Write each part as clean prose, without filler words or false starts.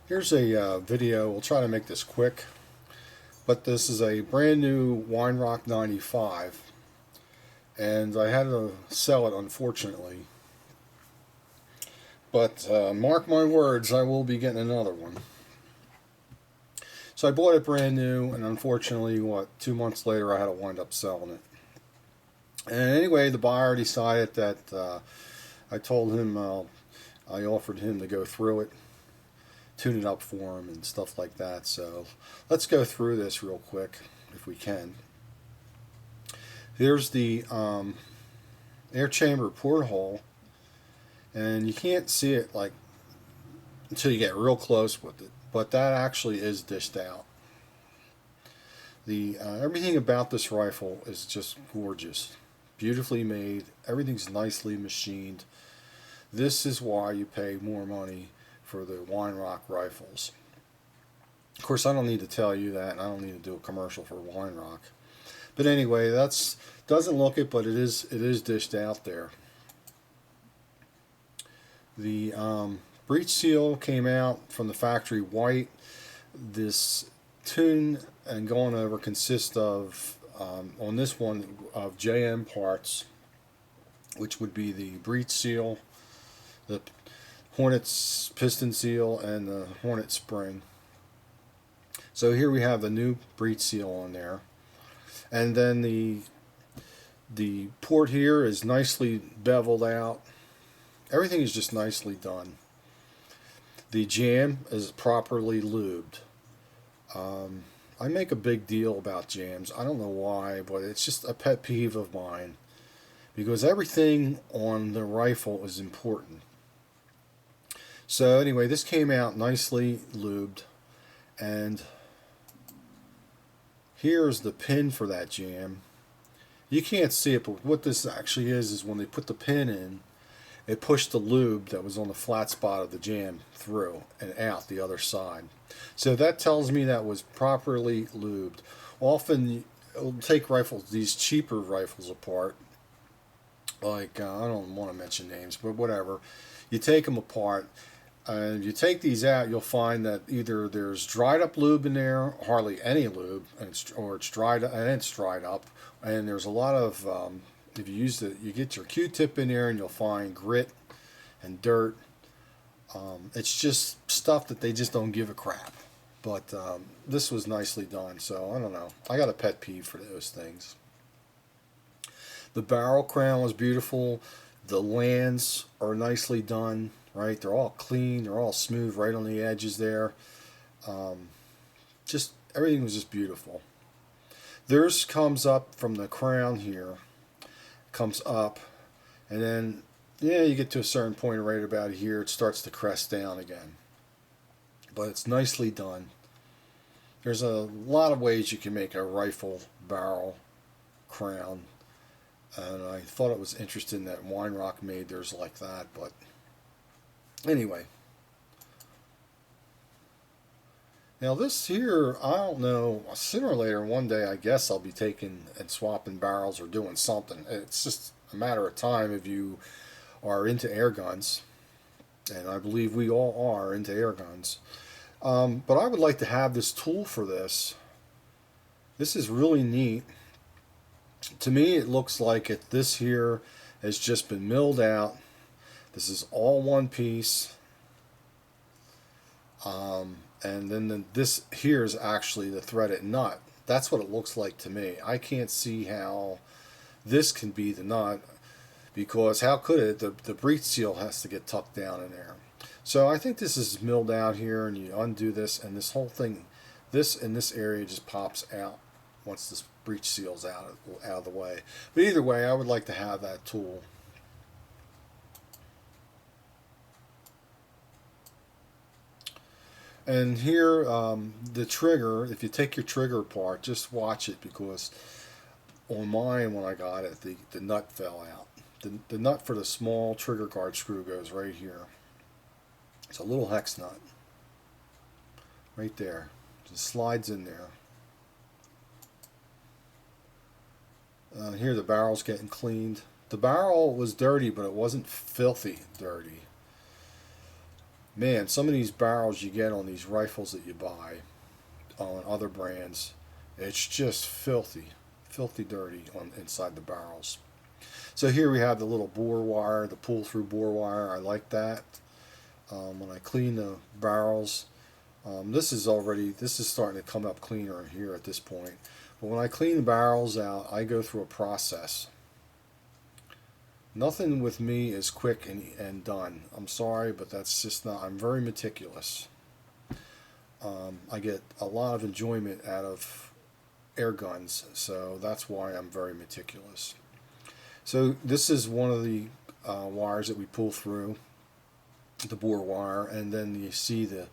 Here's a video. We'll try to make this quick, but this is a brand new Weinrock 95, and I had to sell it, unfortunately. But mark my words, I will be getting another one. So I bought it brand new, and unfortunately, 2 months later, I had to wind up selling it. And anyway, the buyer decided that I told him, I offered him to go through it, tune it up for him and stuff like that. So let's go through this real quick if we can. Here's the Air Chamber Porthole, and you can't see it like until you get real close with it, but that actually is dished out. The everything about this rifle is just gorgeous, beautifully made. Everything's nicely machined. This is why you pay more money for the Weinrock rifles. Of course, I don't need to tell you that, and I don't need to do a commercial for Weinrock. But anyway, that's doesn't look it, but it is dished out there. The Breech Seal came out from the factory white. This tune and going over consists of on this one of JM parts, which would be the Breech Seal, the Hornet's Piston Seal, and the Hornet Spring. So here we have the new Breech Seal on there, and then the port here is nicely beveled out. Everything is just nicely done. The jam is properly lubed. I make a big deal about jams. I don't know why, but it's just a pet peeve of mine, because everything on the rifle is important. So anyway, this came out nicely lubed, and here's the pin for that jam. You can't see it, but what this actually is when they put the pin in, it pushed the lube that was on the flat spot of the jam through and out the other side. So that tells me that was properly lubed. Often it'll take rifles, these cheaper rifles apart, like I don't want to mention names, but whatever. You take them apart, and you take these out, you'll find that either there's dried up lube in there, hardly any lube, or it's dried up, and there's a lot of if you use you get your Q-tip in there, and you'll find grit and dirt. It's just stuff that they just don't give a crap. But this was nicely done, so I don't know. I got a pet peeve for those things. The barrel crown was beautiful. The lands are nicely done, right? They're all clean. They're all smooth right on the edges there. Just everything was just beautiful. Theirs comes up from the crown here. Comes up, and then you get to a certain point right about here, it starts to crest down again. But it's nicely done. There's a lot of ways you can make a rifle barrel crown, and I thought it was interesting that Weinrock made theirs like that. But anyway, now this here, I don't know, sooner or later one day I guess I'll be taking and swapping barrels or doing something. It's just a matter of time if you are into air guns, and I believe we all are into air guns. But I would like to have this tool for this. This is really neat. To me, it looks like this here has just been milled out. This is all one piece. And then this here is actually the threaded nut. That's what it looks like to me. I can't see how this can be the nut, because how could it? The breech seal has to get tucked down in there. So I think this is milled out here, and you undo this, and this whole thing, this in this area just pops out once this breech seal's out of the way. But either way, I would like to have that tool. And here, the trigger, if you take your trigger apart, just watch it, because on mine, when I got it, the nut fell out. The nut for the small trigger guard screw goes right here. It's a little hex nut. Right there. Just slides in there. Here the barrel's getting cleaned. The barrel was dirty, but it wasn't filthy dirty. Man, some of these barrels you get on these rifles that you buy on other brands, it's just filthy, filthy dirty on inside the barrels. So here we have the little bore wire, the pull-through bore wire. I like that. When I clean the barrels, this is starting to come up cleaner here at this point. But when I clean the barrels out, I go through a process. Nothing with me is quick and done. I'm sorry, but that's just not. I'm very meticulous. I get a lot of enjoyment out of air guns, so that's why I'm very meticulous. So this is one of the wires that we pull through, the bore wire, and then you see the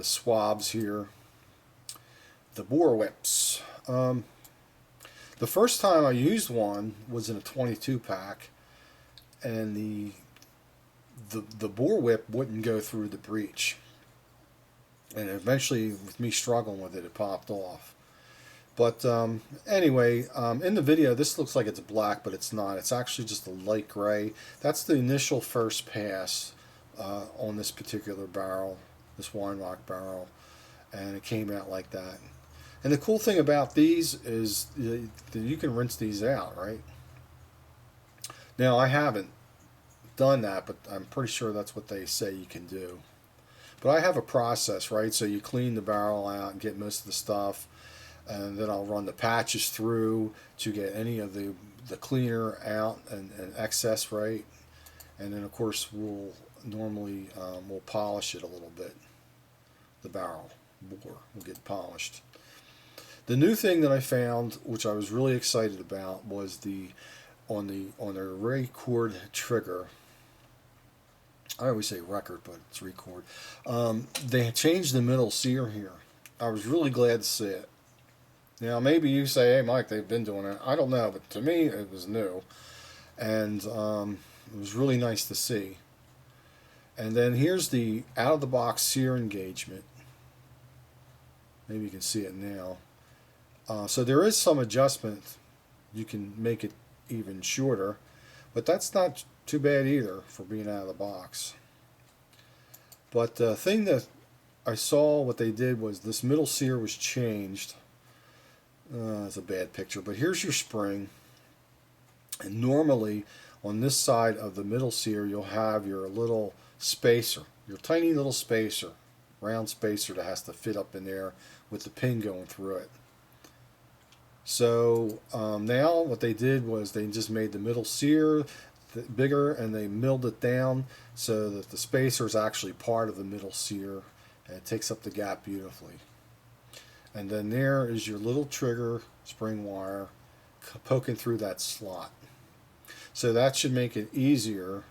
swabs here, the bore whips. The first time I used one was in a 22 pack, and the bore whip wouldn't go through the breech, and eventually, with me struggling with it, it popped off. But anyway, in the video, this looks like it's black, but it's not. It's actually just a light gray. That's the initial first pass on this particular barrel, this wine rock barrel, and it came out like that. And the cool thing about these is that you can rinse these out, right? Now, I haven't done that, but I'm pretty sure that's what they say you can do. But I have a process, right? So you clean the barrel out and get most of the stuff, and then I'll run the patches through to get any of the cleaner out and excess, right? And then, of course, we'll normally we'll polish it a little bit. The barrel bore will get polished. The new thing that I found, which I was really excited about, was on the record trigger. I always say record, but it's record. They had changed the middle sear here. I was really glad to see it. Now, maybe you say, hey, Mike, they've been doing it. I don't know, but to me, it was new. And it was really nice to see. And then here's the out-of-the-box sear engagement. Maybe you can see it now. So there is some adjustment. You can make it even shorter, but that's not too bad either for being out of the box. But the thing that I saw what they did was this middle sear was changed. It's a bad picture, but here's your spring. And normally on this side of the middle sear you'll have your little spacer, your tiny little spacer, round spacer that has to fit up in there with the pin going through it. So now what they did was they just made the middle sear bigger, and they milled it down so that the spacer is actually part of the middle sear, and it takes up the gap beautifully. And then there is your little trigger spring wire poking through that slot. So that should make it easier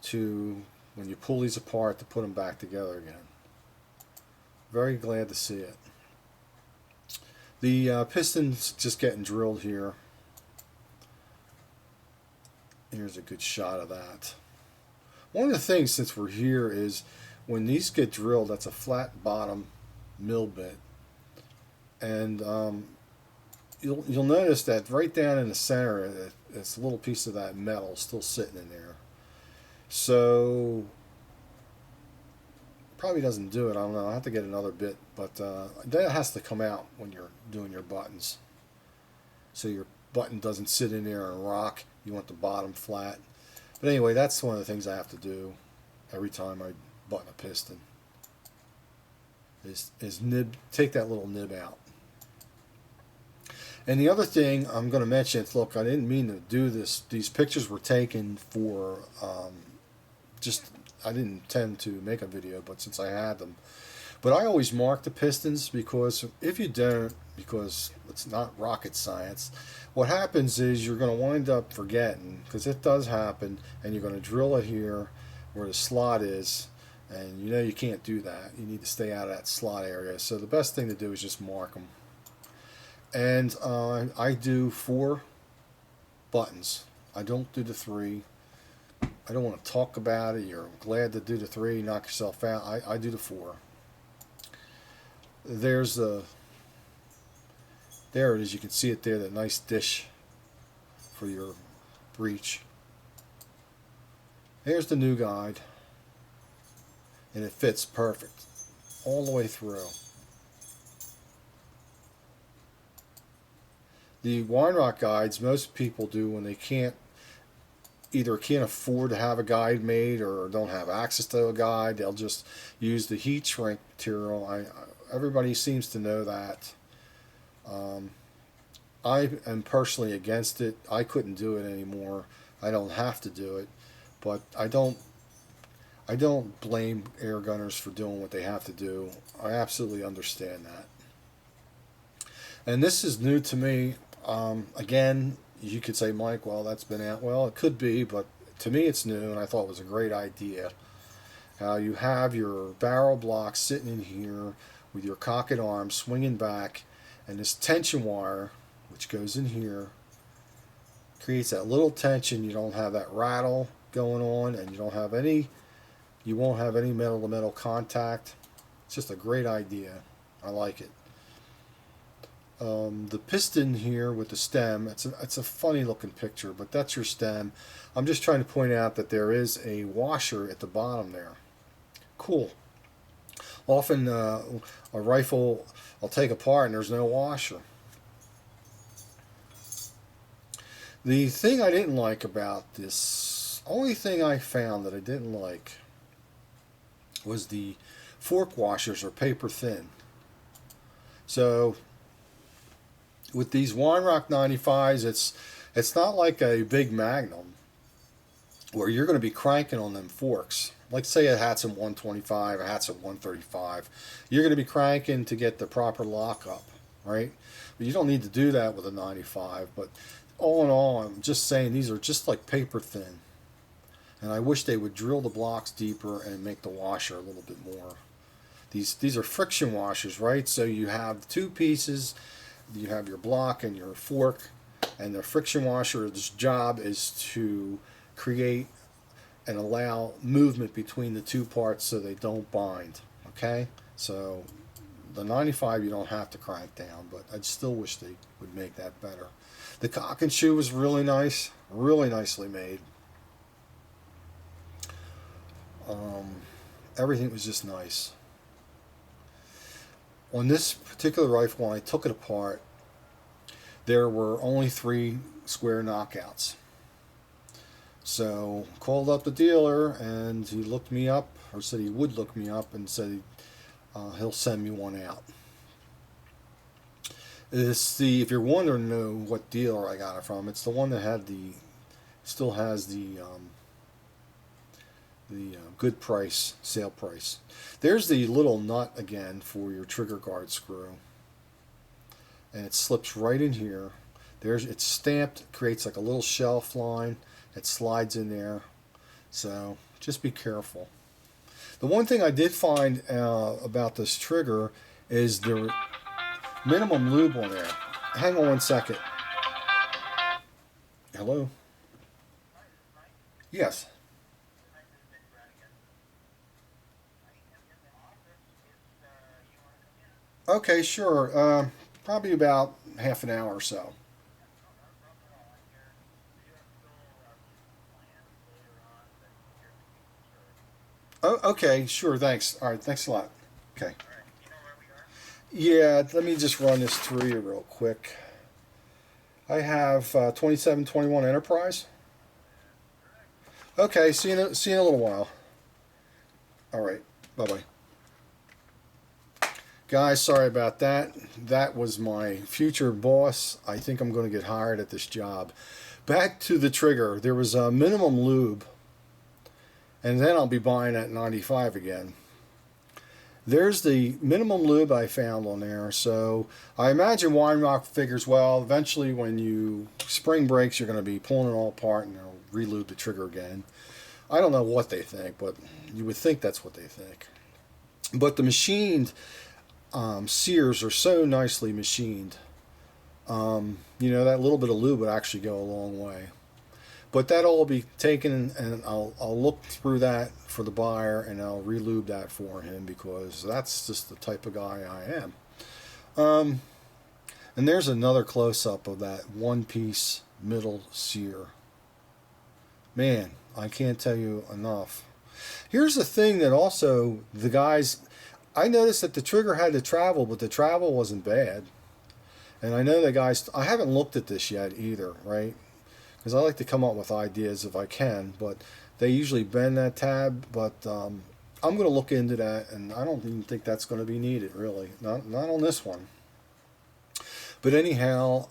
to, when you pull these apart, to put them back together again. Very glad to see it. The piston's just getting drilled here. Here's a good shot of that. One of the things, since we're here, is when these get drilled, that's a flat bottom mill bit. And you'll notice that right down in the center, it's a little piece of that metal still sitting in there. So probably doesn't do it. I don't know. I'll have to get another bit, but that has to come out when you're doing your buttons. So your button doesn't sit in there and rock. You want the bottom flat. But anyway, that's one of the things I have to do every time I button a piston. Is take that little nib out. And the other thing I'm going to mention, look, I didn't mean to do this. These pictures were taken for I didn't intend to make a video, but since I had them. But I always mark the pistons, because if you don't, because it's not rocket science, what happens is you're going to wind up forgetting, because it does happen, and you're going to drill it here where the slot is, and you know you can't do that. You need to stay out of that slot area. So the best thing to do is just mark them. And I do 4 buttons. I don't do the 3. I don't want to talk about it. You're glad to do the 3, knock yourself out. I do the 4. There it is. You can see it there, that nice dish for your breech. Here's the new guide. and it fits perfect all the way through. The wine rock guides, most people do when they either can't afford to have a guide made or don't have access to a guide. They'll just use the heat shrink material. Everybody seems to know that. I am personally against it. I couldn't do it anymore. I don't have to do it, but I don't blame air gunners for doing what they have to do. I absolutely understand that. And this is new to me. Again, you could say, Mike, well, that's been out. Well, it could be, but to me it's new, and I thought it was a great idea. How you have your barrel block sitting in here with your cocked arm swinging back, and this tension wire, which goes in here, creates that little tension. You don't have that rattle going on, and you won't have any metal to metal contact. It's just a great idea. I like it. The piston here with the stem, it's a funny looking picture, but that's your stem. I'm just trying to point out that there is a washer at the bottom there. Cool. Often a rifle I'll take apart and there's no washer. The thing I didn't like about this, only thing I found that I didn't like, was the fork washers are paper thin. So with these Wine Rock 95s, it's not like a big Magnum where you're going to be cranking on them forks. Like say a Hat's at 125, a Hat's at 135. You're going to be cranking to get the proper lock up, right? But you don't need to do that with a 95. But all in all, I'm just saying these are just like paper thin. And I wish they would drill the blocks deeper and make the washer a little bit more. These are friction washers, right? So you have two pieces. You have your block and your fork, and the friction washer's job is to create and allow movement between the two parts so they don't bind. Okay? So the 95 you don't have to crank down, but I still wish they would make that better. The cock and shoe was really nice, really nicely made. Everything was just nice. On this particular rifle, when I took it apart, there were only 3 square knockouts. So called up the dealer, and he looked me up, or said he would look me up, and said he'll send me one out. If you're wondering what dealer I got it from, it's the one that still has the good price, sale price. There's the little nut again for your trigger guard screw, and it slips right in here. It's stamped, creates like a little shelf line. It slides in there, so just be careful. The one thing I did find about this trigger is the minimum lube on there. Hang on 1 second. Hello? Yes. Okay, sure. Probably about half an hour or so. Oh, okay, sure, thanks. All right, thanks a lot. Okay. Yeah, let me just run this through you real quick. I have 2721 Enterprise. Okay, see you in a little while. All right, bye-bye. Guys, sorry about that. That was my future boss. I think I'm going to get hired at this job. Back to the trigger. There was a minimum lube, and then I'll be buying at 95 again. There's the minimum lube I found on there. So I imagine Wine Rock figures, well, eventually when you spring brakes, you're going to be pulling it all apart and they'll re-lube the trigger again. I don't know what they think, but you would think that's what they think. But the machined Seers are so nicely machined. That little bit of lube would actually go a long way. But that'll all be taken, and I'll look through that for the buyer, and I'll re-lube that for him, because that's just the type of guy I am. And there's another close-up of that one-piece middle Seer. Man, I can't tell you enough. Here's the thing that also the guys, I noticed that the trigger had to travel, but the travel wasn't bad. And I know the guys, I haven't looked at this yet either, right? Because I like to come up with ideas if I can, but they usually bend that tab, but I'm going to look into that, and I don't even think that's going to be needed, really. Not on this one. But anyhow,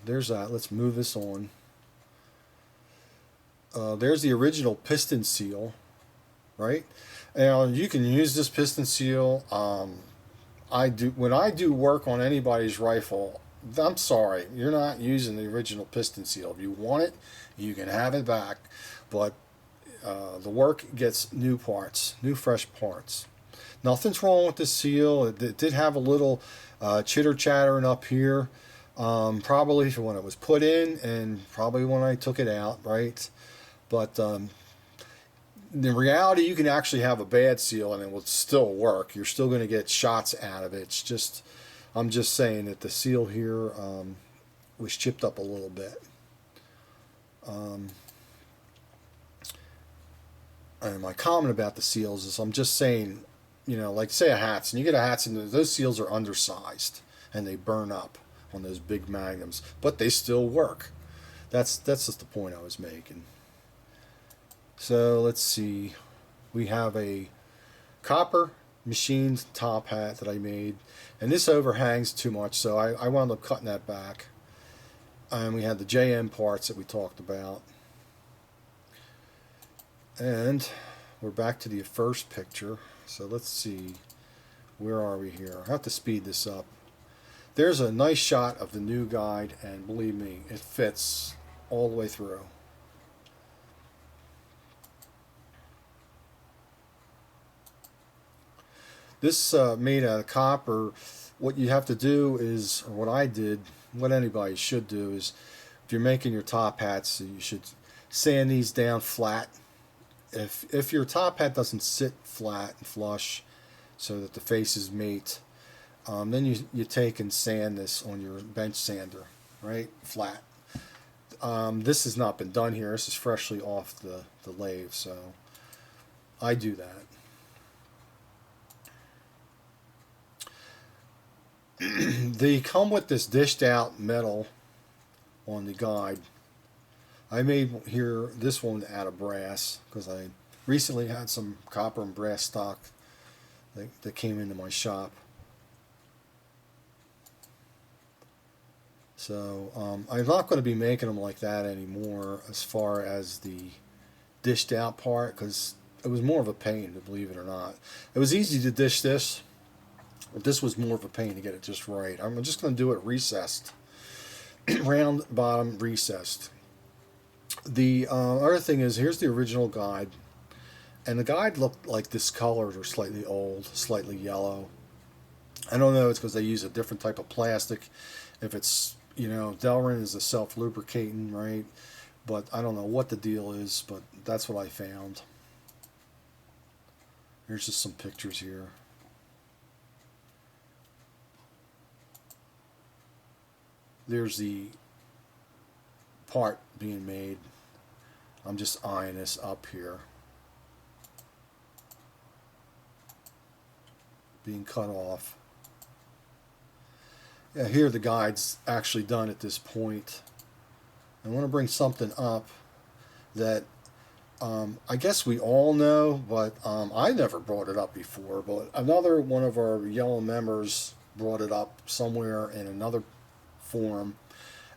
there's that. Let's move this on. There's the original piston seal, right? Now you can use this piston seal. When I do work on anybody's rifle. I'm sorry, you're not using the original piston seal. If you want it, you can have it back, but the work gets new parts, new fresh parts. Nothing's wrong with the seal. It did have a little chitter chattering up here, probably for when it was put in and probably when I took it out, right? But in reality, you can actually have a bad seal and it will still work. You're still going to get shots out of it. It's just, I'm just saying that the seal here was chipped up a little bit. And my comment about the seals is I'm just saying, you know, like say a Hatson. You get a Hatson, those seals are undersized and they burn up on those big magnums, but they still work. That's just the point I was making. So let's see. We have a copper machined top hat that I made, and this overhangs too much, so I wound up cutting that back. And we had the JM parts that we talked about. And we're back to the first picture. So let's see. Where are we here? I have to speed this up. There's a nice shot of the new guide, and believe me, it fits all the way through. This made out of copper. What you have to do is, or what I did, what anybody should do is, if you're making your top hats, you should sand these down flat. If your top hat doesn't sit flat and flush, so that the faces mate, then you take and sand this on your bench sander, right, flat. This has not been done here. This is freshly off the lathe, so I do that. They come with this dished out metal on the guide. I made here this one out of brass because I recently had some copper and brass stock that came into my shop. So I'm not going to be making them like that anymore as far as the dished out part, because it was more of a pain, to believe it or not. It was easy to dish this, but this was more of a pain to get it just right. I'm just going to do it recessed. Round bottom, recessed. The other thing is, here's the original guide. And the guide looked like discolored or slightly old, slightly yellow. I don't know, it's because they use a different type of plastic. If it's, you know, Delrin is a self-lubricating, right? But I don't know what the deal is, but that's what I found. Here's just some pictures here. There's the part being made. I'm just eyeing this up here. Being cut off. Yeah, here the guide's actually done at this point. I want to bring something up that I guess we all know, but I never brought it up before, but another one of our yellow members brought it up somewhere in another forum,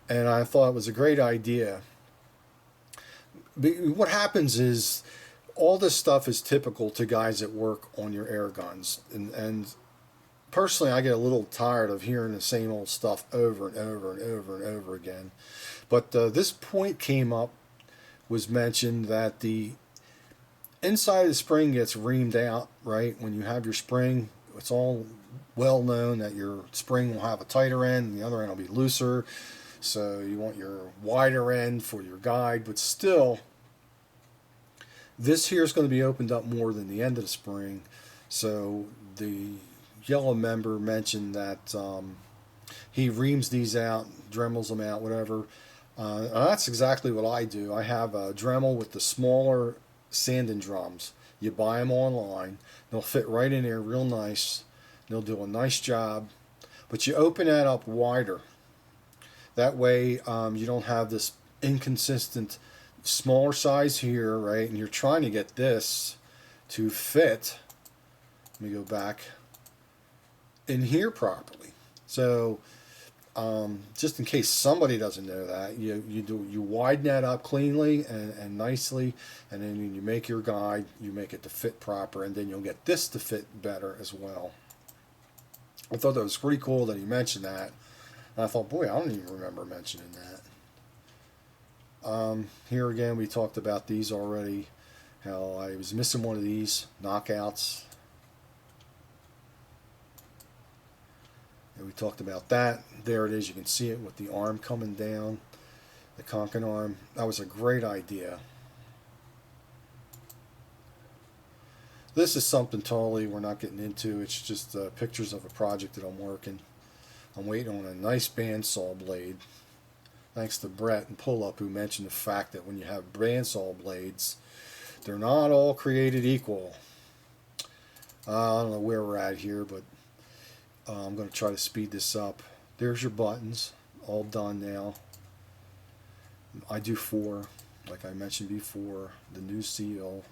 and I thought it was a great idea. What happens is, all this stuff is typical to guys that work on your air guns, and personally I get a little tired of hearing the same old stuff over and over and over and over again. But this point came up, was mentioned, that the inside of the spring gets reamed out, right? When you have your spring, it's all well known that your spring will have a tighter end and the other end will be looser, so you want your wider end for your guide, but still this here is going to be opened up more than the end of the spring. So the yellow member mentioned that he reams these out, dremels them out, whatever. That's exactly what I do. I have a Dremel with the smaller sanding drums. You buy them online. They'll fit right in there real nice. They'll do a nice job. But you open that up wider. That way you don't have this inconsistent smaller size here, right? And you're trying to get this to fit. Let me go back in here properly. So just in case somebody doesn't know that, you widen that up cleanly and nicely, and then when you make your guide, you make it to fit proper, and then you'll get this to fit better as well. I thought that was pretty cool that he mentioned that, and I thought, boy, I don't even remember mentioning that. Here again, we talked about these already, how I was missing one of these knockouts. And we talked about that. There it is. You can see it with the arm coming down, the conking arm. That was a great idea. This is something totally we're not getting into. It's just pictures of a project that I'm working. I'm waiting on a nice bandsaw blade. Thanks to Brett and Pull Up, who mentioned the fact that when you have bandsaw blades, they're not all created equal. I don't know where we're at here, but I'm going to try to speed this up. There's your buttons, all done now. I do 4, like I mentioned before, the new seal.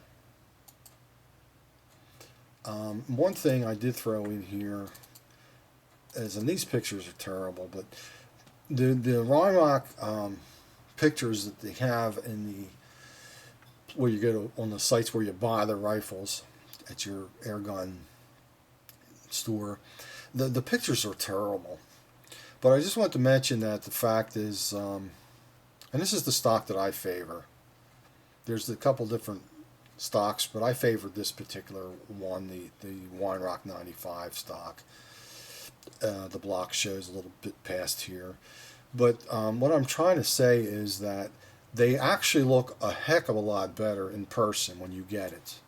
One thing I did throw in here is, and these pictures are terrible, but the Rheinrock pictures that they have in the, where you go to, on the sites where you buy the rifles at your air gun store, the pictures are terrible. But I just want to mention that the fact is, and this is the stock that I favor. There's a couple different stocks, but I favored this particular one, the Rheinrock 95 stock. The block shows a little bit past here. But what I'm trying to say is that they actually look a heck of a lot better in person when you get it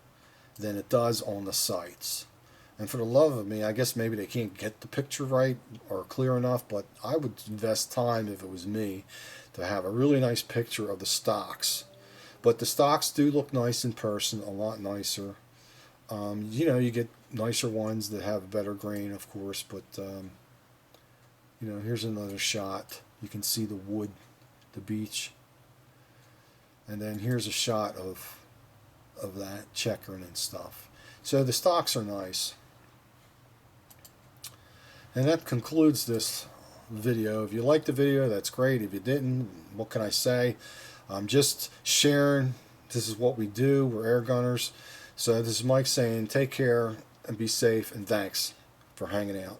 than it does on the sites. And for the love of me, I guess maybe they can't get the picture right or clear enough, but I would invest time, if it was me, to have a really nice picture of the stocks. But the stocks do look nice in person, a lot nicer. You get nicer ones that have a better grain, of course, but here's another shot. You can see the wood, the beech. And then here's a shot of that checkering and stuff. So the stocks are nice. And that concludes this video. If you liked the video, that's great. If you didn't, what can I say? I'm just sharing. This is what we do. We're air gunners. So this is Mike saying take care and be safe, and thanks for hanging out.